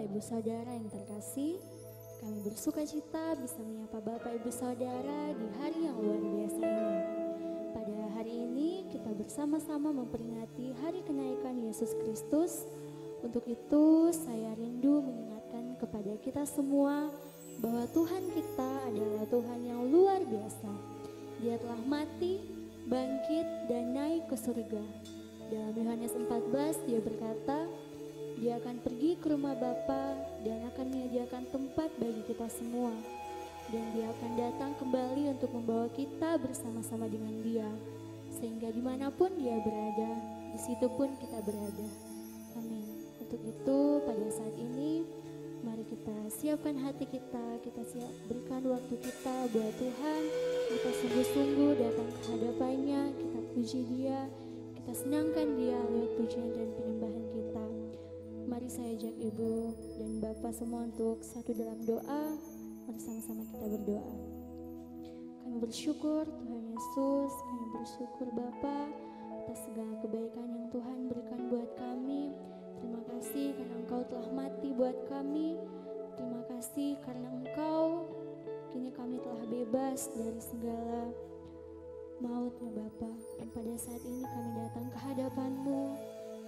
Bapak Ibu Saudara yang terkasih, kami bersuka cita bisa menyapa Bapak Ibu Saudara di hari yang luar biasa ini. Pada hari ini kita bersama-sama memperingati hari kenaikan Yesus Kristus. Untuk itu saya rindu mengingatkan kepada kita semua bahwa Tuhan kita adalah Tuhan yang luar biasa. Dia telah mati, bangkit dan naik ke surga. Dalam Yohanes 14 dia berkata, dia akan pergi ke rumah Bapa dan akan menyediakan tempat bagi kita semua. Dan dia akan datang kembali untuk membawa kita bersama-sama dengan dia. Sehingga dimanapun dia berada, di situ pun kita berada. Amin. Untuk itu pada saat ini, mari kita siapkan hati kita berikan waktu kita buat Tuhan. Kita sungguh-sungguh datang ke hadapannya, kita puji dia, kita senangkan dia lewat pujian dan penyembahan kita. Mari saya ajak Ibu dan Bapak semua untuk satu dalam doa. Mari sama-sama kita berdoa. Kami bersyukur Tuhan Yesus, kami bersyukur Bapa atas segala kebaikan yang Tuhan berikan buat kami. Terima kasih karena Engkau telah mati buat kami. Terima kasih karena Engkau, kini kami telah bebas dari segala maut ya Bapa. Dan pada saat ini kami datang ke hadapan-Mu.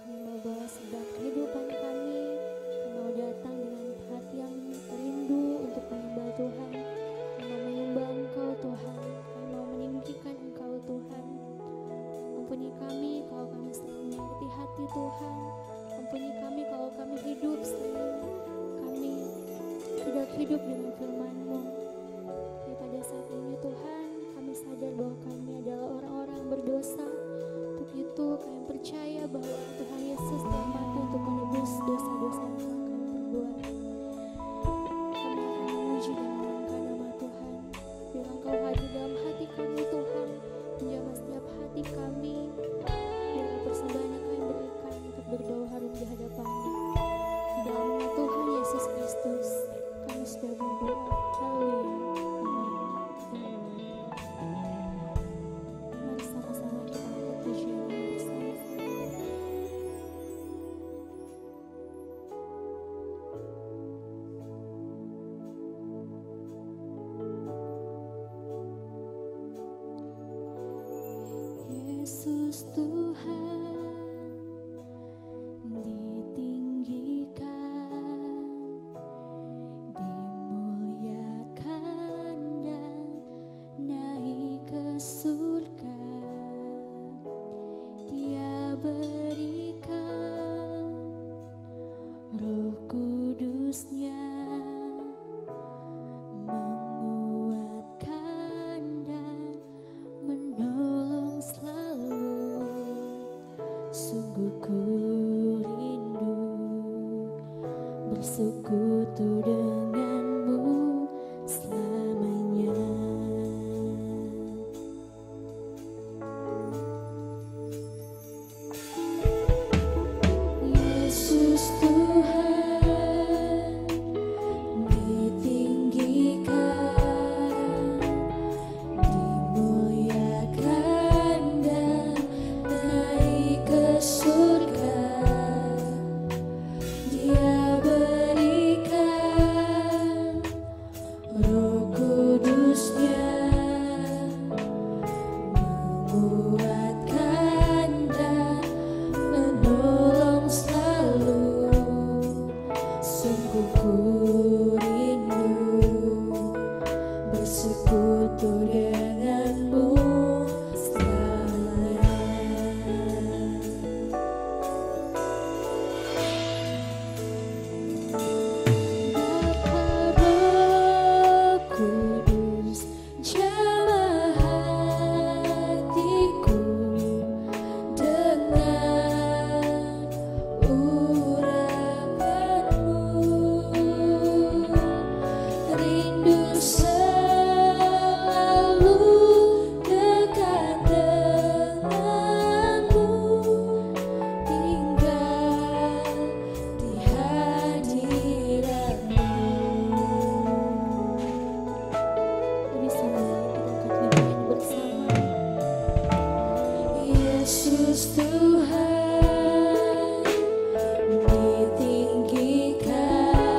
Kami mau bawa sebab kehidupan kami. Kami mau datang dengan hati yang rindu untuk menyembah Tuhan. Kami mau menyembah Engkau Tuhan. Kami mau meninggikan Engkau Tuhan. Ampuni kami kalau kami selalu menyakiti hati Tuhan. Ampuni kami kalau kami hidup selalu kami tidak hidup dengan firman-Mu. Tapi pada saat ini Tuhan, kami sadar bahwa kami adalah orang-orang berdosa. Untuk itu kami percaya bahwa Tuhan Yesus telah mati untuk menebus dosa-dosa yang telah kami perbuat. Kami akan memuji dan mengangkat nama Tuhan. Biar Engkau hadir dalam hati kami Tuhan, menjamah setiap hati kami. Biar persembahan yang kami berikan untuk berbau harum di hadapan-Mu. Di dalam nama Tuhan Yesus Kristus, kami sudah berdoa. Haleluya. Mari sama-sama kita angkat pujian bersama. Yesus Tuhan ditinggikan, dimuliakan dan naik ke surga. Dia berikan Roh Kudus-Nya, menguatkan dan menolong selalu. Sungguh ku rindu bersekutu denganmu selamanya. Yesus Tuhan ditinggikan, dimuliakan dan naik ke surga. Dia berikan Roh Kudus-Nya, menguatkan dan menolong selalu. Sungguh ku rindu bersekutu denganmu selamanya. Bapa Roh Kudus, jamah hatiku dengan urapanmu. Rindu selalu dekat denganmu, tinggal di hadiratmu. Lebih semua kita angkat pujian bersama. Yesus Tuhan ditinggikan,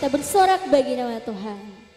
kita bersorak bagi nama Tuhan.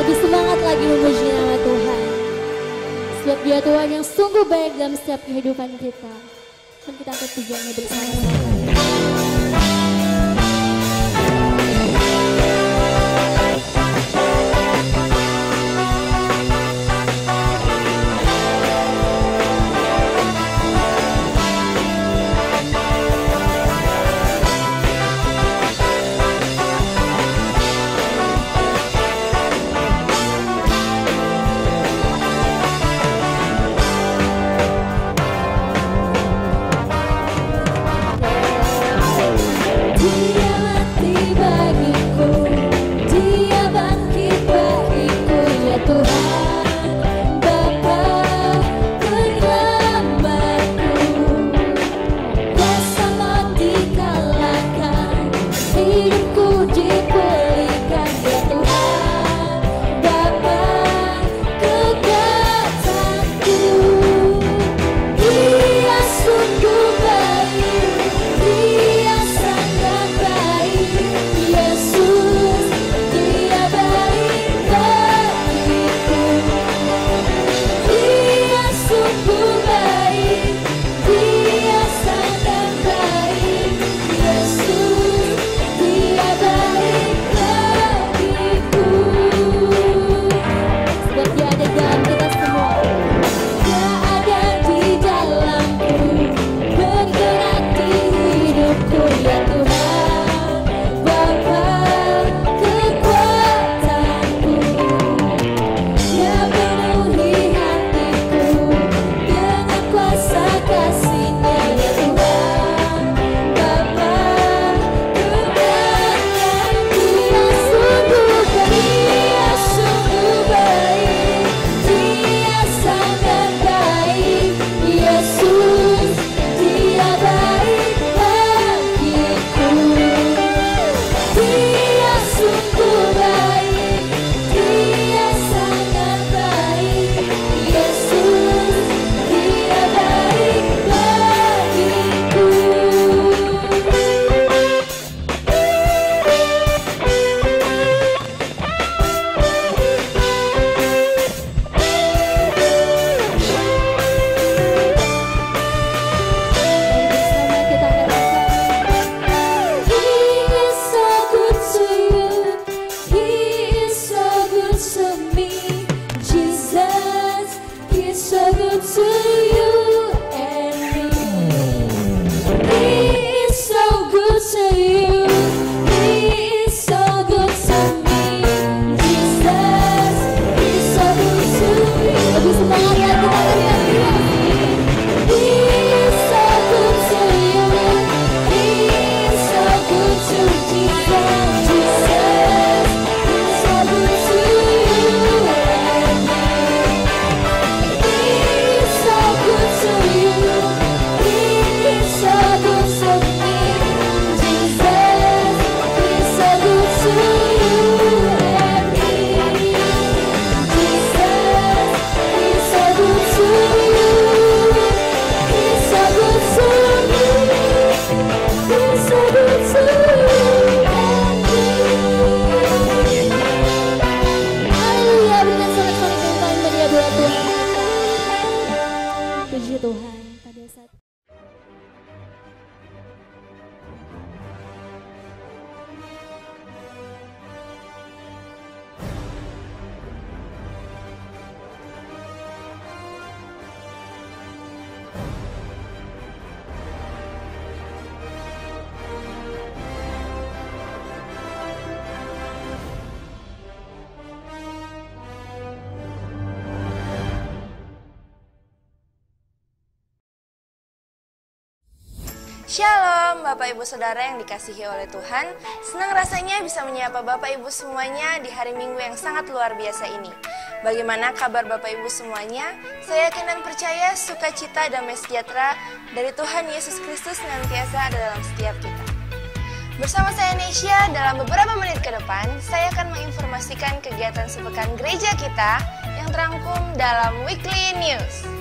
lebih semangat lagi memuji nama Tuhan. Sebab Dia Tuhan yang sungguh baik dalam setiap kehidupan kita. Dan kita angkat pujiannya bersama-sama. Shalom Bapak Ibu Saudara yang dikasihi oleh Tuhan. Senang rasanya bisa menyapa Bapak Ibu semuanya di hari Minggu yang sangat luar biasa ini. Bagaimana kabar Bapak Ibu semuanya? Saya yakin dan percaya sukacita damai sejahtera dari Tuhan Yesus Kristus senantiasa ada dalam setiap kita. Bersama saya Nesya, dalam beberapa menit ke depan, saya akan menginformasikan kegiatan sepekan gereja kita yang terangkum dalam Weekly News.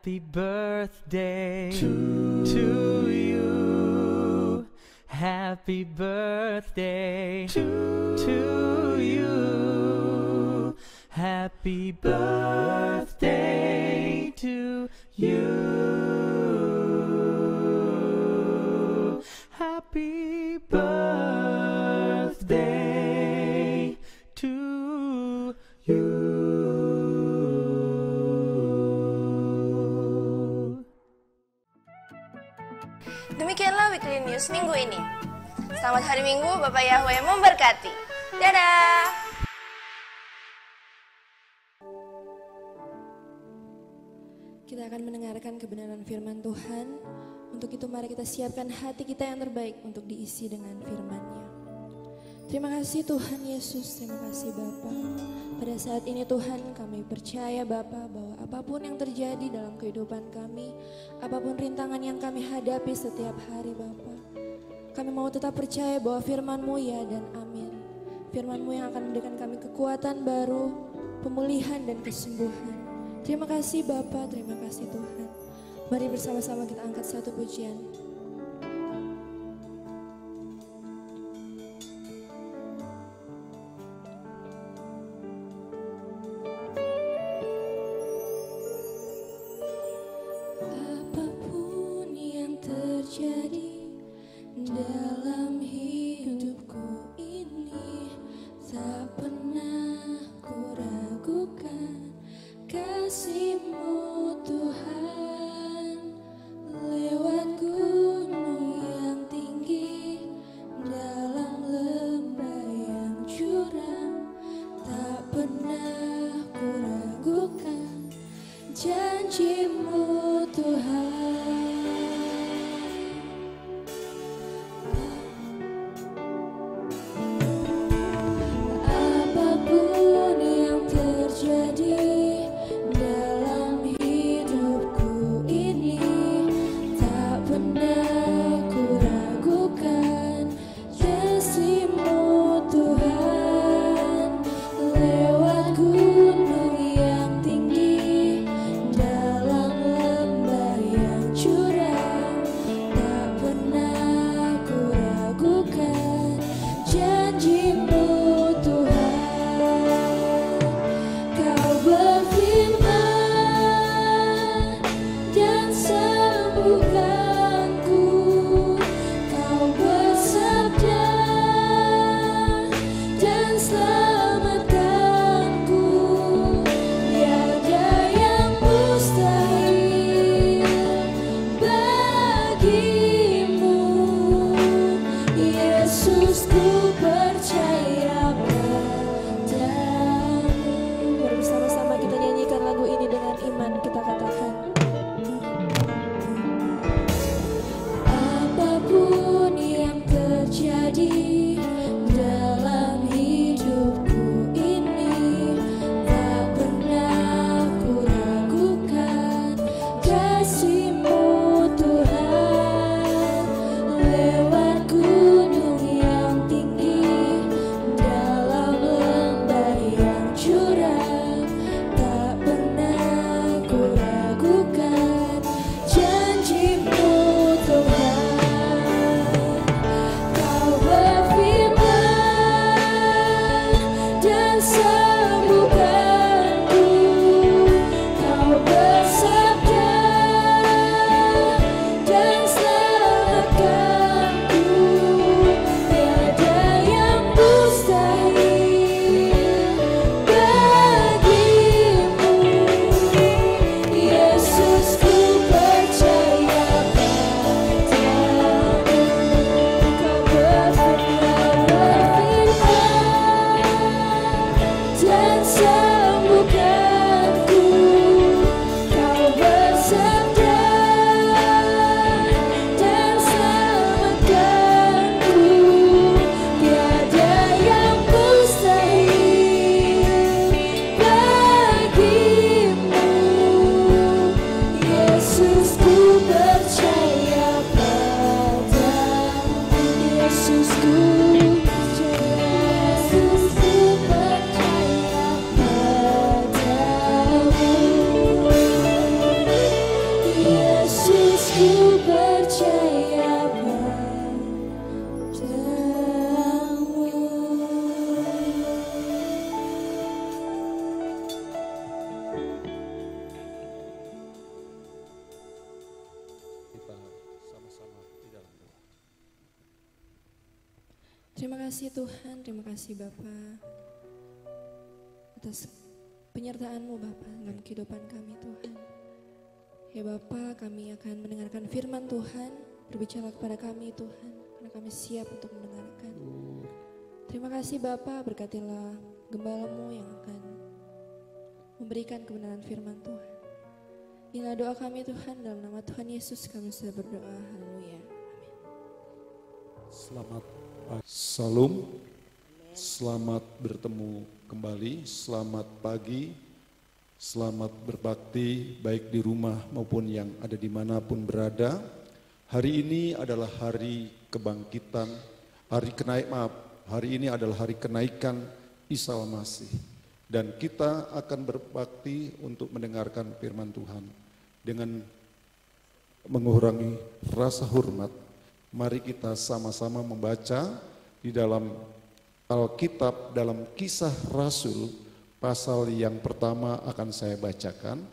Happy birthday to you. Happy birthday to you. Happy birthday to you. Happy birthday to you. Demikianlah Weekly News minggu ini. Selamat hari Minggu, Bapak Yahweh memberkati. Dadah! Kita akan mendengarkan kebenaran firman Tuhan. Untuk itu mari kita siapkan hati kita yang terbaik untuk diisi dengan firman-Nya. Terima kasih Tuhan Yesus, terima kasih Bapa. Pada saat ini Tuhan kami percaya Bapa bahwa apapun yang terjadi dalam kehidupan kami, apapun rintangan yang kami hadapi setiap hari Bapa, kami mau tetap percaya bahwa firman-Mu ya dan amin. Firman-Mu yang akan memberikan kami kekuatan baru, pemulihan dan kesembuhan. Terima kasih Bapa, terima kasih Tuhan. Mari bersama-sama kita angkat satu pujian. Apapun yang terjadi dalam hidupku ini, tak pernah ku ragukan kasih-Mu Tuhan lewat ku. kita sama-sama di dalam doa. Terima kasih Tuhan, terima kasih Bapa atas penyertaan-Mu Bapa dalam kehidupan kami Tuhan. Ya Bapa, kami akan mendengarkan firman Tuhan, berbicara kepada kami Tuhan, karena kami siap untuk mendengarkan. Terima kasih Bapa, berkatilah gembala-Mu yang akan memberikan kebenaran firman Tuhan. Inilah doa kami Tuhan, dalam nama Tuhan Yesus kami sudah berdoa, haleluya. Selamat pagi. Salam, selamat bertemu kembali, selamat pagi, selamat berbakti baik di rumah maupun yang ada dimanapun berada. Hari ini adalah hari kebangkitan, hari ini adalah hari kenaikan Isa Al-Masih. Dan kita akan berbakti untuk mendengarkan firman Tuhan. Dengan mengurangi rasa hormat, mari kita sama-sama membaca di dalam Alkitab, dalam Kisah Rasul, pasal yang pertama akan saya bacakan,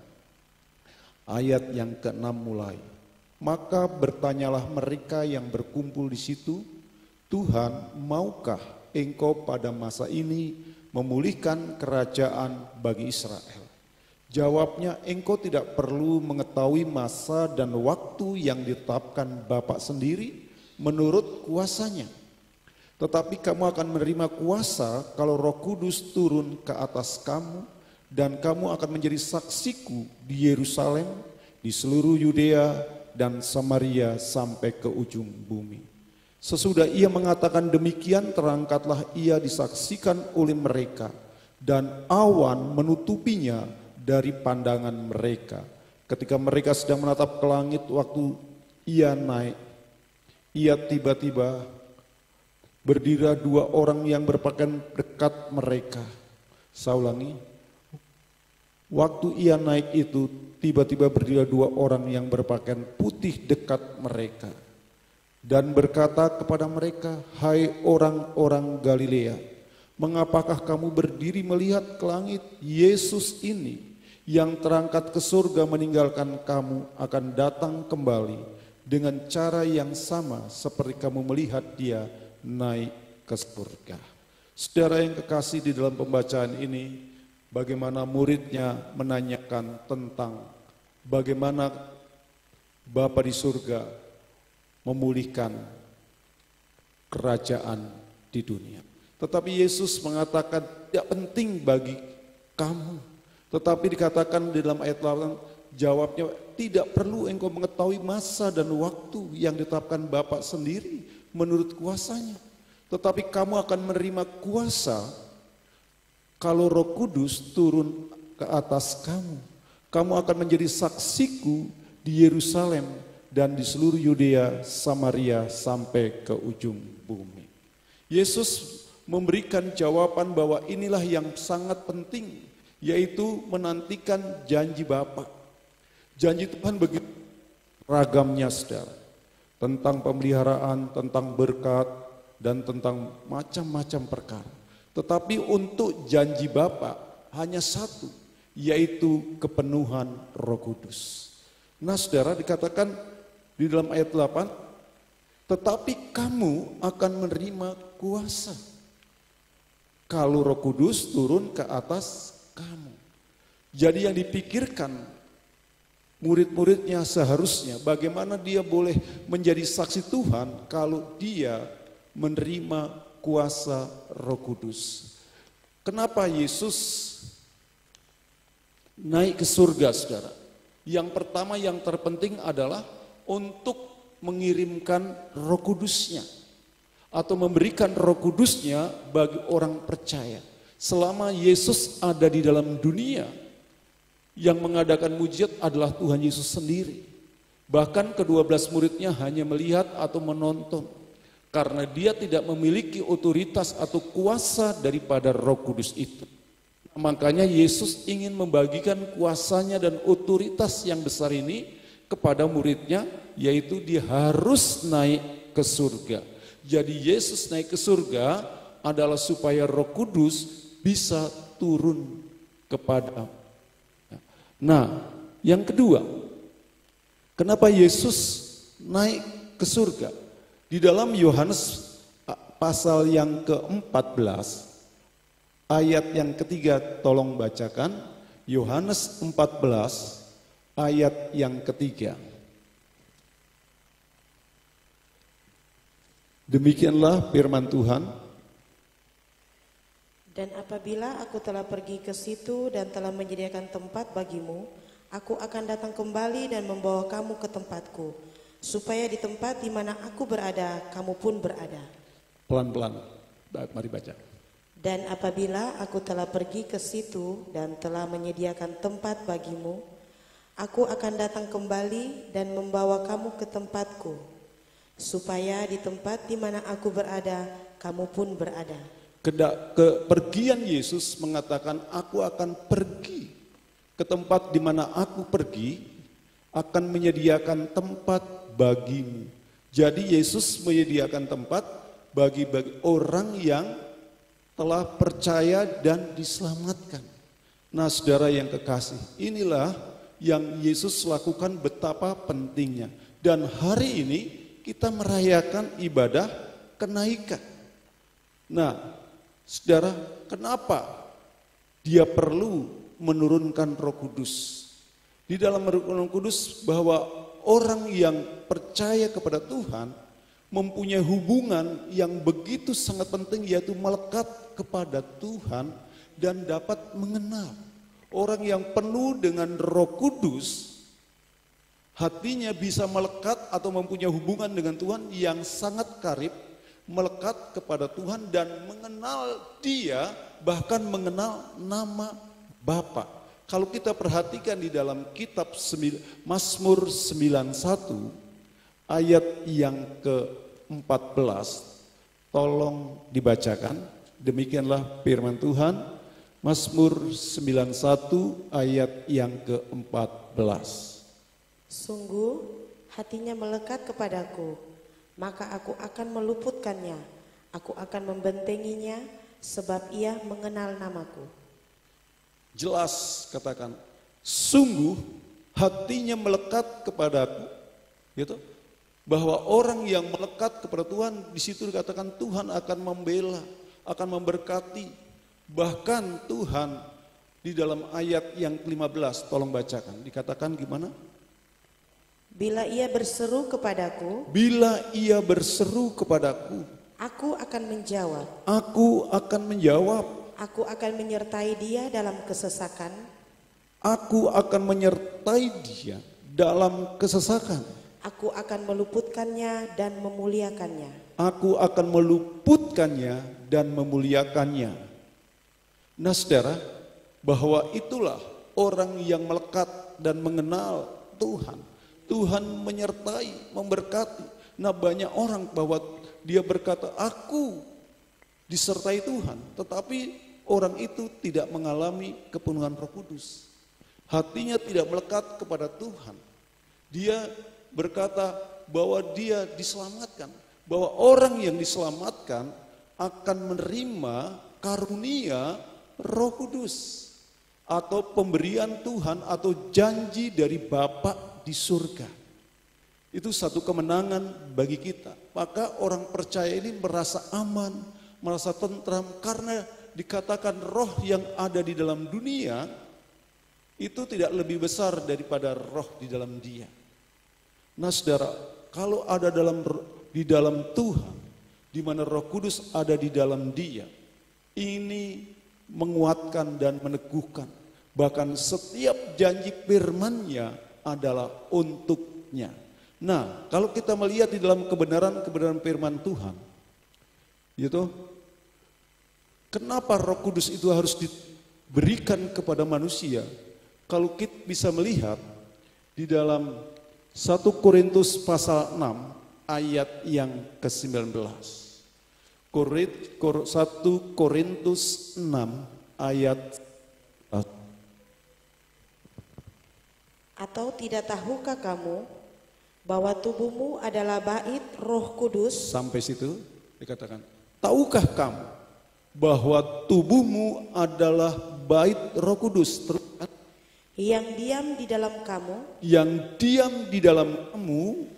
ayat yang ke-6 mulai. Maka bertanyalah mereka yang berkumpul di situ, Tuhan, maukah Engkau pada masa ini memulihkan kerajaan bagi Israel? Jawabnya, Engkau tidak perlu mengetahui masa dan waktu yang ditetapkan Bapa sendiri menurut kuasanya. Tetapi kamu akan menerima kuasa kalau Roh Kudus turun ke atas kamu, dan kamu akan menjadi saksiku di Yerusalem, di seluruh Yudea dan Samaria sampai ke ujung bumi. Sesudah ia mengatakan demikian, terangkatlah ia disaksikan oleh mereka, dan awan menutupinya dari pandangan mereka. Ketika mereka sedang menatap ke langit waktu ia naik, ia tiba-tiba berdiri dua orang yang berpakaian dekat mereka. Saya ulangi, waktu ia naik itu tiba-tiba berdiri dua orang yang berpakaian putih dekat mereka. Dan berkata kepada mereka, hai orang-orang Galilea, mengapakah kamu berdiri melihat ke langit? Yesus ini yang terangkat ke surga meninggalkan kamu akan datang kembali dengan cara yang sama seperti kamu melihat dia naik ke surga. Saudara yang kekasih, di dalam pembacaan ini bagaimana muridnya menanyakan tentang bagaimana Bapa di surga memulihkan kerajaan di dunia. Tetapi Yesus mengatakan tidak penting bagi kamu. Tetapi dikatakan di dalam ayat 8, jawabnya, tidak perlu engkau mengetahui masa dan waktu yang ditetapkan Bapa sendiri menurut kuasanya. Tetapi kamu akan menerima kuasa kalau Roh Kudus turun ke atas kamu. Kamu akan menjadi saksiku di Yerusalem dan di seluruh Yudea, Samaria sampai ke ujung bumi. Yesus memberikan jawaban bahwa inilah yang sangat penting, yaitu menantikan janji Bapa. Janji Tuhan begitu ragamnya, saudara. Tentang pemeliharaan, tentang berkat, dan tentang macam-macam perkara. Tetapi untuk janji Bapa hanya satu, yaitu kepenuhan Roh Kudus. Nah saudara, dikatakan di dalam ayat 8, tetapi kamu akan menerima kuasa kalau Roh Kudus turun ke atas kamu. Jadi yang dipikirkan murid-muridnya seharusnya bagaimana dia boleh menjadi saksi Tuhan kalau dia menerima kuasa Roh Kudus. Kenapa Yesus naik ke surga, saudara? Yang pertama, yang terpenting adalah untuk mengirimkan Roh Kudusnya atau memberikan Roh Kudusnya bagi orang percaya. Selama Yesus ada di dalam dunia, yang mengadakan mujizat adalah Tuhan Yesus sendiri. Bahkan ke-12 muridnya hanya melihat atau menonton, karena dia tidak memiliki otoritas atau kuasa daripada Roh Kudus itu. Makanya Yesus ingin membagikan kuasanya dan otoritas yang besar ini kepada muridnya, yaitu dia harus naik ke surga. Jadi Yesus naik ke surga adalah supaya Roh Kudus bisa turun kepada. Nah, yang kedua, kenapa Yesus naik ke surga. Di dalam Yohanes pasal yang ke-14 ayat yang ketiga, tolong bacakan. Yohanes 14 ayat yang ketiga. Demikianlah firman Tuhan. Dan apabila aku telah pergi ke situ dan telah menyediakan tempat bagimu, aku akan datang kembali dan membawa kamu ke tempatku, supaya di tempat di mana aku berada, kamu pun berada. Pelan-pelan, mari baca. Dan apabila aku telah pergi ke situ dan telah menyediakan tempat bagimu, aku akan datang kembali dan membawa kamu ke tempatku, supaya di tempat di mana aku berada, kamu pun berada. Kepergian Yesus mengatakan, aku akan pergi ke tempat di mana aku pergi, akan menyediakan tempat bagimu. Jadi Yesus menyediakan tempat bagi orang yang telah percaya dan diselamatkan. Nah, saudara yang kekasih, inilah yang Yesus lakukan, betapa pentingnya. Dan hari ini kita merayakan ibadah kenaikan. Nah, saudara, kenapa dia perlu menurunkan Roh Kudus? Di dalam Roh Kudus bahwa orang yang percaya kepada Tuhan mempunyai hubungan yang begitu sangat penting, yaitu melekat kepada Tuhan dan dapat mengenal. Orang yang penuh dengan Roh Kudus, hatinya bisa melekat atau mempunyai hubungan dengan Tuhan yang sangat karib, melekat kepada Tuhan dan mengenal Dia, bahkan mengenal nama Bapa. Kalau kita perhatikan di dalam kitab Mazmur 91 ayat yang ke-14, tolong dibacakan. Demikianlah firman Tuhan, Mazmur 91 ayat yang ke-14. Sungguh hatinya melekat kepadaku, maka aku akan meluputkannya, aku akan membentenginya, sebab ia mengenal namaku. Jelas katakan, sungguh hatinya melekat kepadaku, gitu. Bahwa orang yang melekat kepada Tuhan, di situ dikatakan Tuhan akan membela, akan memberkati. Bahkan Tuhan di dalam ayat yang ke-15, tolong bacakan, dikatakan gimana? Bila ia berseru kepadaku, aku akan menjawab. Aku akan menjawab. Aku akan menyertai dia dalam kesesakan. Aku akan menyertai dia dalam kesesakan. Aku akan meluputkannya dan memuliakannya. Aku akan meluputkannya dan memuliakannya. Nah, saudara, bahwa itulah orang yang melekat dan mengenal Tuhan. Tuhan menyertai, memberkati. Nah, banyak orang bahwa dia berkata, aku disertai Tuhan, tetapi orang itu tidak mengalami kepenuhan Roh Kudus. Hatinya tidak melekat kepada Tuhan. Dia berkata bahwa dia diselamatkan, bahwa orang yang diselamatkan akan menerima karunia Roh Kudus atau pemberian Tuhan atau janji dari Bapa di surga. Itu satu kemenangan bagi kita. Maka orang percaya ini merasa aman, merasa tentram, karena dikatakan roh yang ada di dalam dunia itu tidak lebih besar daripada roh di dalam dia. Nah, saudara, kalau ada di dalam Tuhan, di mana Roh Kudus ada di dalam dia, ini menguatkan dan meneguhkan. Bahkan setiap janji firman-Nya adalah untuknya. Nah, kalau kita melihat di dalam kebenaran firman Tuhan, gitu, kenapa Roh Kudus itu harus diberikan kepada manusia? Kalau kita bisa melihat di dalam 1 Korintus pasal 6 ayat yang ke-19. 1 Korintus 6 ayat. Atau tidak tahukah kamu bahwa tubuhmu adalah bait Roh Kudus? Sampai situ dikatakan, tahukah kamu bahwa tubuhmu adalah bait Roh Kudus yang diam di dalam kamu,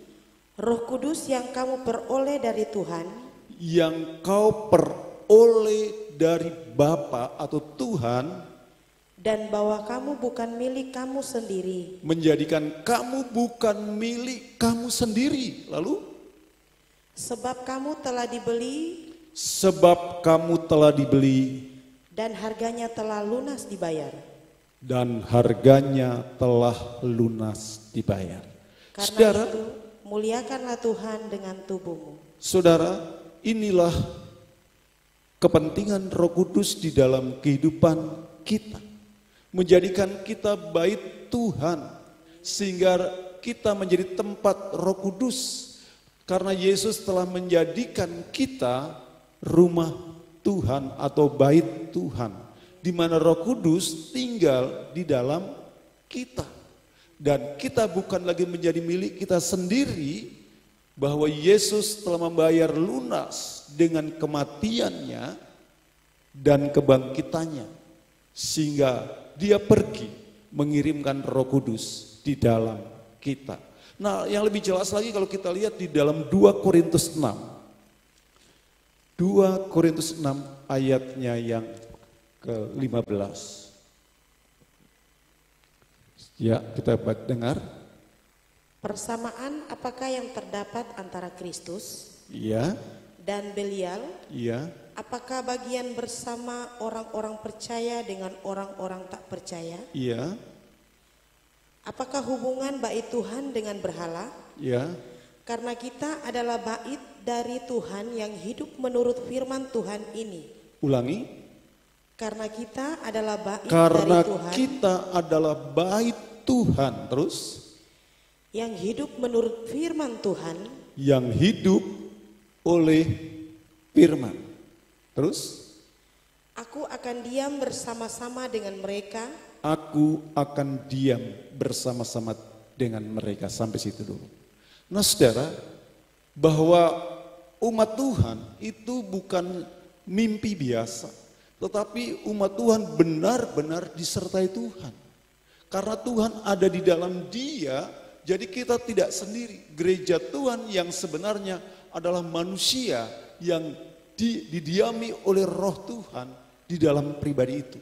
Roh Kudus yang kamu peroleh dari Tuhan, yang kau peroleh dari Bapa atau Tuhan, dan bahwa kamu bukan milik kamu sendiri, menjadikan kamu bukan milik kamu sendiri. Lalu, sebab kamu telah dibeli sebab kamu telah dibeli dan harganya telah lunas dibayar. dan harganya telah lunas dibayar. Karena Saudara, itu, muliakanlah Tuhan dengan tubuhmu. saudara, inilah kepentingan Roh Kudus di dalam kehidupan kita. Menjadikan kita bait Tuhan, sehingga kita menjadi tempat Roh Kudus. Karena Yesus telah menjadikan kita rumah Tuhan atau bait Tuhan, di mana Roh Kudus tinggal di dalam kita. Dan kita bukan lagi menjadi milik kita sendiri, bahwa Yesus telah membayar lunas dengan kematiannya dan kebangkitannya, sehingga dia pergi mengirimkan Roh Kudus di dalam kita. Nah, yang lebih jelas lagi kalau kita lihat di dalam 2 Korintus 6. 2 Korintus 6 ayatnya yang ke-15. Ya, kita dengar. Persamaan apakah yang terdapat antara Kristus Iya, dan Belial? iya, Apakah bagian bersama orang-orang percaya dengan orang-orang tak percaya? iya, Apakah hubungan bait Tuhan dengan berhala? iya. Karena kita adalah bait dari Tuhan yang hidup menurut firman Tuhan ini. Ulangi. Karena kita adalah bait Karena dari Tuhan kita adalah bait Tuhan, terus yang hidup menurut firman Tuhan, yang hidup oleh firman. Terus, aku akan diam bersama-sama dengan mereka. aku akan diam bersama-sama dengan mereka. Sampai situ dulu. Nah, saudara, bahwa umat Tuhan itu bukan mimpi biasa, tetapi umat Tuhan benar-benar disertai Tuhan. Karena Tuhan ada di dalam dia, jadi kita tidak sendiri. Gereja Tuhan yang sebenarnya adalah manusia yang didiami oleh Roh Tuhan di dalam pribadi itu.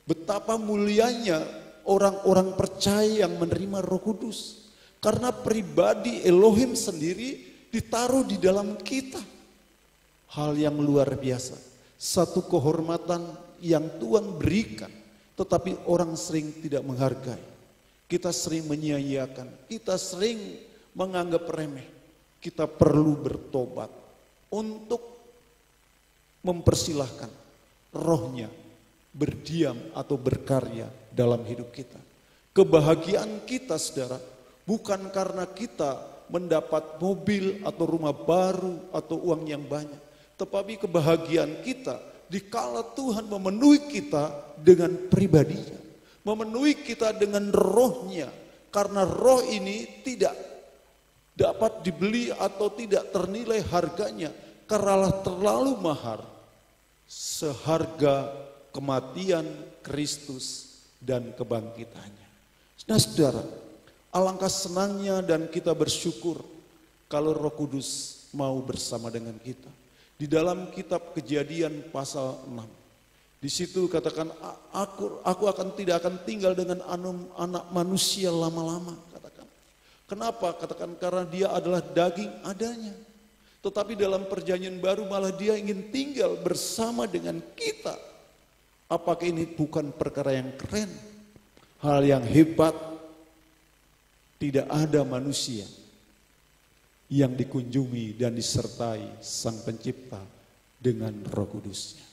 Betapa mulianya orang-orang percaya yang menerima Roh Kudus. Karena pribadi Elohim sendiri ditaruh di dalam kita. Hal yang luar biasa. Satu kehormatan yang Tuhan berikan, tetapi orang sering tidak menghargai. Kita sering menyia-nyiakan, kita sering menganggap remeh. Kita perlu bertobat untuk mempersilahkan rohnya berdiam atau berkarya dalam hidup kita. Kebahagiaan kita, saudara, bukan karena kita mendapat mobil atau rumah baru atau uang yang banyak. Tetapi kebahagiaan kita dikala Tuhan memenuhi kita dengan pribadinya. Memenuhi kita dengan rohnya. Karena roh ini tidak dapat dibeli atau tidak ternilai harganya. Karena terlalu mahal. Seharga kematian Kristus dan kebangkitannya. Nah, saudara, alangkah senangnya dan kita bersyukur kalau Roh Kudus mau bersama dengan kita. Di dalam kitab Kejadian pasal 6. Di situ katakan, aku tidak akan tinggal dengan anak manusia lama-lama, katakan. Kenapa? Katakan karena dia adalah daging adanya. Tetapi dalam perjanjian baru malah dia ingin tinggal bersama dengan kita. Apakah ini bukan perkara yang keren? Hal yang hebat. Tidak ada manusia yang dikunjungi dan disertai Sang Pencipta dengan Roh Kudusnya.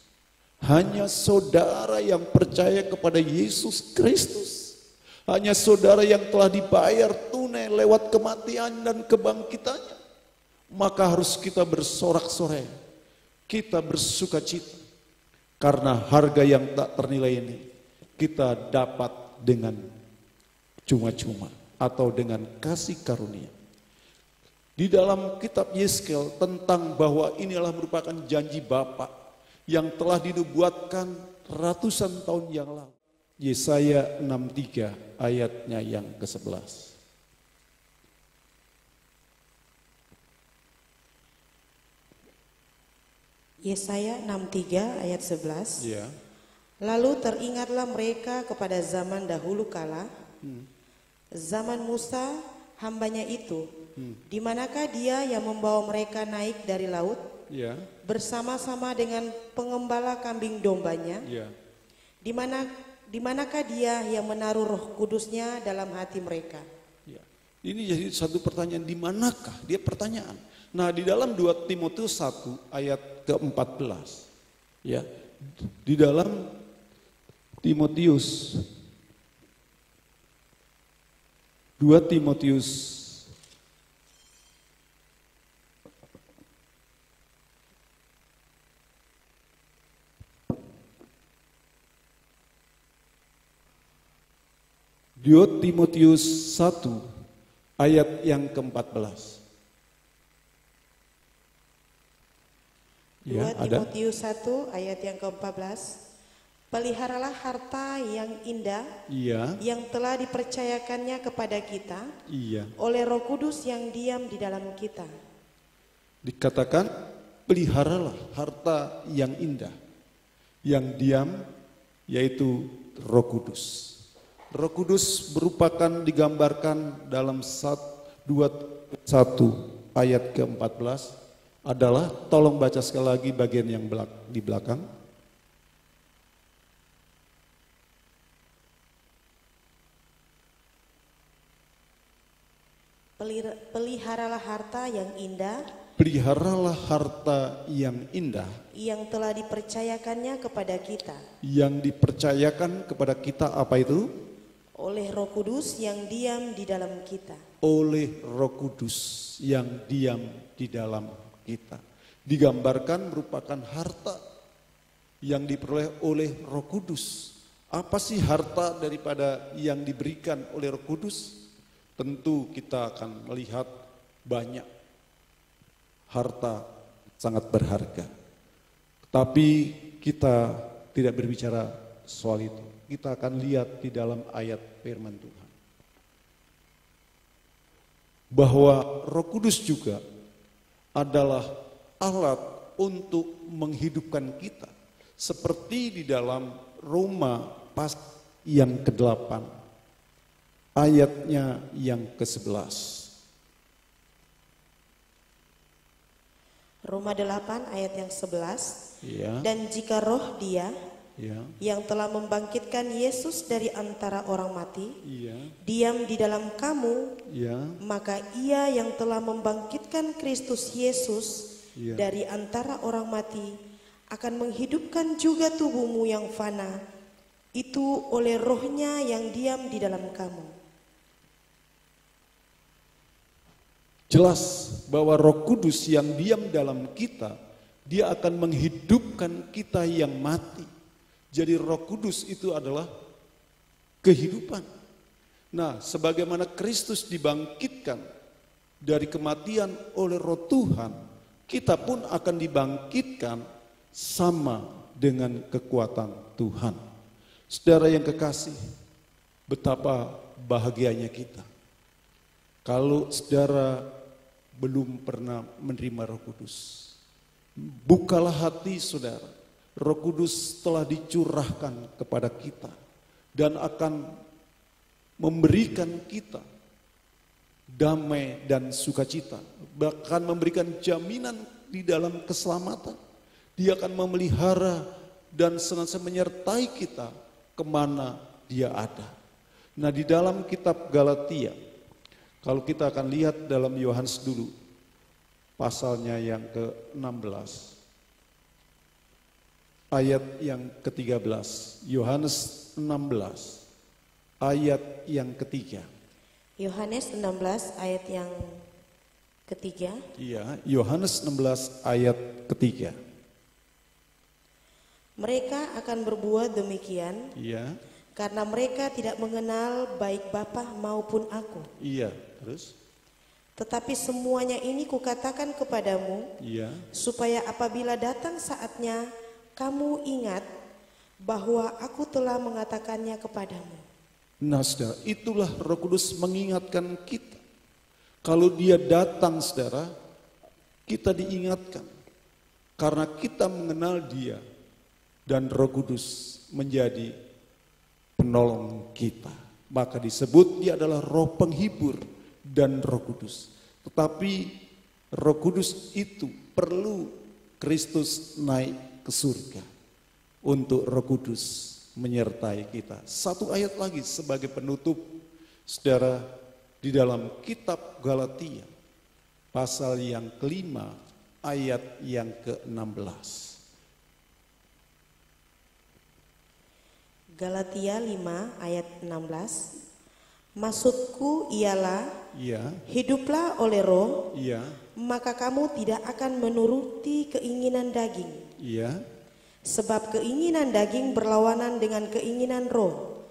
Hanya saudara yang percaya kepada Yesus Kristus. Hanya saudara yang telah dibayar tunai lewat kematian dan kebangkitannya. Maka harus kita bersorak-sorai. Kita bersuka cita. Karena harga yang tak ternilai ini kita dapat dengan cuma-cuma atau dengan kasih karunia. Di dalam kitab Yeskel tentang bahwa inilah merupakan janji Bapa yang telah dinubuatkan ratusan tahun yang lalu. Yesaya 63 ayatnya yang ke-11. Yesaya 63 ayat 11. Ya. Lalu teringatlah mereka kepada zaman dahulu kala, zaman Musa hambanya itu, di manakah dia yang membawa mereka naik dari laut Ya. bersama-sama dengan pengembala kambing dombanya? Ya. Di manakah dia yang menaruh Roh Kudusnya dalam hati mereka? Ya. Ini jadi satu pertanyaan, di manakah? Dia pertanyaan. Nah, di dalam 2 Timotius 1 ayat ke-14. Ya. Di dalam Timotius 2 Timotius 1 ayat yang ke-14. 2 Timotius 1 ayat yang ke-14. Peliharalah harta yang indah Iya. yang telah dipercayakannya kepada kita Iya. oleh Roh Kudus yang diam di dalam kita. Dikatakan peliharalah harta yang indah, yang diam, yaitu Roh Kudus. Roh Kudus merupakan digambarkan dalam 2 ayat ke-14 adalah, tolong baca sekali lagi bagian yang di belakang. Peliharalah harta yang indah Peliharalah harta yang indah yang telah dipercayakannya kepada kita yang dipercayakan kepada kita, apa itu? oleh Roh Kudus yang diam di dalam kita. Oleh Roh Kudus yang diam di dalam kita. Digambarkan merupakan harta yang diperoleh oleh Roh Kudus. Apa sih harta daripada yang diberikan oleh Roh Kudus? Tentu kita akan melihat banyak harta sangat berharga. Tapi kita tidak berbicara soal itu. Kita akan lihat di dalam ayat firman Tuhan bahwa Roh Kudus juga adalah alat untuk menghidupkan kita. Seperti di dalam Roma pasal yang ke-8 ayatnya yang ke-11. Roma 8 ayat yang 11. Ya. Dan jika roh dia Ya. yang telah membangkitkan Yesus dari antara orang mati Iya. diam di dalam kamu, Ya. maka ia yang telah membangkitkan Kristus Yesus Iya. dari antara orang mati akan menghidupkan juga tubuhmu yang fana itu oleh rohnya yang diam di dalam kamu. Jelas bahwa Roh Kudus yang diam dalam kita, dia akan menghidupkan kita yang mati. Jadi Roh Kudus itu adalah kehidupan. Nah, sebagaimana Kristus dibangkitkan dari kematian oleh Roh Tuhan, kita pun akan dibangkitkan sama dengan kekuatan Tuhan. Saudara yang kekasih, betapa bahagianya kita kalau saudara belum pernah menerima Roh Kudus. Bukalah hati saudara. Roh Kudus telah dicurahkan kepada kita dan akan memberikan kita damai dan sukacita, bahkan memberikan jaminan di dalam keselamatan. Dia akan memelihara dan senantiasa menyertai kita kemana dia ada. Nah, di dalam kitab Galatia, kalau kita akan lihat dalam Yohanes dulu, pasalnya yang ke-16, ayat yang ke-13, Yohanes 16, ayat yang ketiga. Yohanes 16 ayat yang ketiga. Iya, Yohanes 16 ayat ketiga. Mereka akan berbuat demikian Iya, karena mereka tidak mengenal baik Bapa maupun aku. iya, terus? Tetapi semuanya ini kukatakan kepadamu, Iya, supaya apabila datang saatnya, kamu ingat bahwa aku telah mengatakannya kepadamu. nah saudara, itulah Roh Kudus mengingatkan kita. Kalau dia datang saudara, kita diingatkan. karena kita mengenal Dia dan Roh Kudus menjadi penolong kita. Maka disebut Dia adalah Roh penghibur dan Roh Kudus. Tetapi Roh Kudus itu perlu Kristus naik ke surga untuk Roh Kudus menyertai kita. Satu ayat lagi sebagai penutup, saudara, di dalam kitab Galatia pasal yang kelima ayat yang ke-16. Galatia 5 ayat 16. Maksudku ialah, Ya, hiduplah oleh roh, ya, maka kamu tidak akan menuruti keinginan daging. ya. Sebab keinginan daging berlawanan dengan keinginan roh,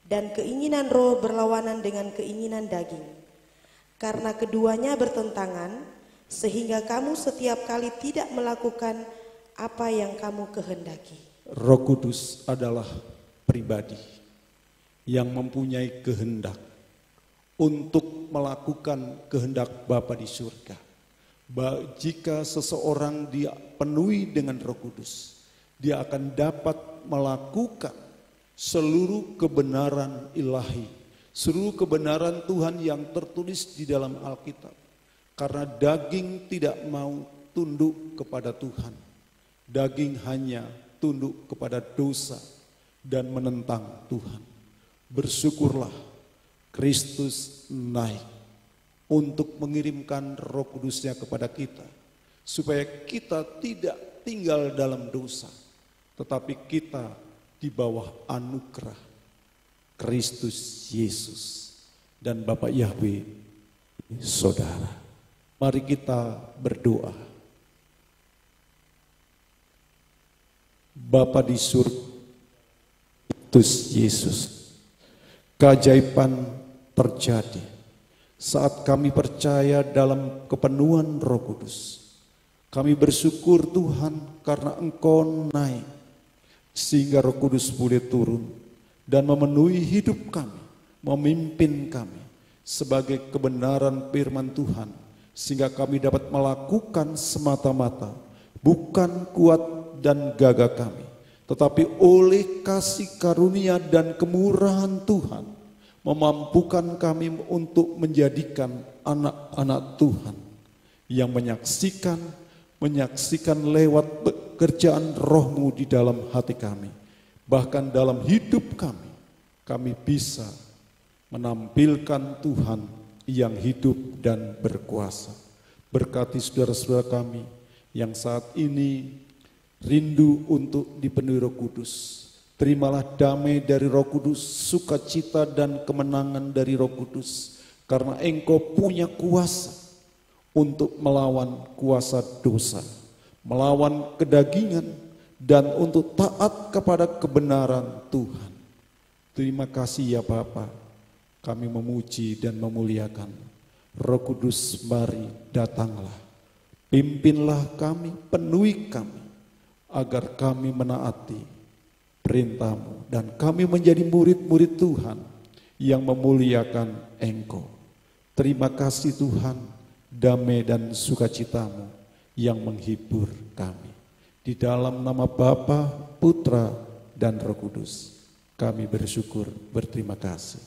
dan keinginan roh berlawanan dengan keinginan daging. Karena keduanya bertentangan, sehingga kamu setiap kali tidak melakukan apa yang kamu kehendaki. Roh Kudus adalah pribadi yang mempunyai kehendak untuk melakukan kehendak Bapa di surga. Jika seseorang dia penuhi dengan Roh Kudus, dia akan dapat melakukan seluruh kebenaran ilahi, seluruh kebenaran Tuhan yang tertulis di dalam Alkitab. Karena daging tidak mau tunduk kepada Tuhan. Daging hanya tunduk kepada dosa dan menentang Tuhan. Bersyukurlah Kristus naik untuk mengirimkan Roh Kudusnya kepada kita, supaya kita tidak tinggal dalam dosa, tetapi kita di bawah anugerah Kristus Yesus dan Bapa Yahweh Saudara. Mari kita berdoa. Bapa di surga, Kristus Yesus, keajaiban terjadi saat kami percaya dalam kepenuhan Roh Kudus. Kami bersyukur Tuhan karena Engkau naik sehingga Roh Kudus boleh turun dan memenuhi hidup kami, memimpin kami sebagai kebenaran firman Tuhan, sehingga kami dapat melakukan semata-mata bukan kuat dan gagah kami, tetapi oleh kasih karunia dan kemurahan Tuhan memampukan kami untuk menjadikan anak-anak Tuhan yang menyaksikan lewat pekerjaan Roh-Mu di dalam hati kami. Bahkan dalam hidup kami bisa menampilkan Tuhan yang hidup dan berkuasa. Berkati saudara-saudara kami yang saat ini rindu untuk dipenuhi Roh Kudus. Terimalah damai dari Roh Kudus, sukacita dan kemenangan dari Roh Kudus, karena Engkau punya kuasa untuk melawan kuasa dosa, melawan kedagingan, dan untuk taat kepada kebenaran Tuhan. Terima kasih ya Bapa, kami memuji dan memuliakan. Roh Kudus, mari datanglah, pimpinlah kami, penuhi kami, agar kami menaati perintah-Mu dan kami menjadi murid-murid Tuhan yang memuliakan Engkau. Terima kasih Tuhan, damai dan sukacita-Mu yang menghibur kami. Di dalam nama Bapa, Putra, dan Roh Kudus, kami bersyukur, berterima kasih.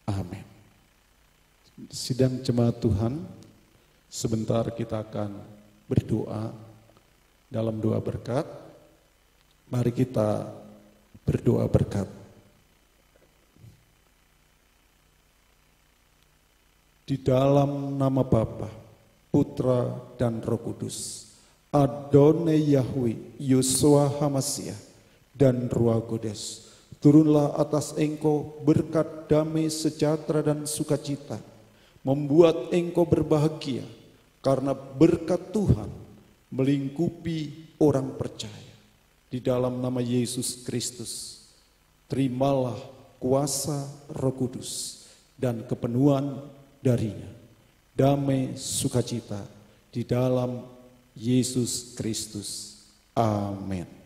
Amin. Sidang jemaat Tuhan, sebentar kita akan berdoa dalam doa berkat. Mari kita berdoa berkat. Di dalam nama Bapa, Putra, dan Roh Kudus, Adonai Yahweh, Yeshua HaMashiach, dan Ruach Kodes, turunlah atas Engkau berkat damai, sejahtera, dan sukacita, membuat Engkau berbahagia, karena berkat Tuhan melingkupi orang percaya. Di dalam nama Yesus Kristus, terimalah kuasa Roh Kudus dan kepenuhan darinya, damai sukacita di dalam Yesus Kristus. Amin.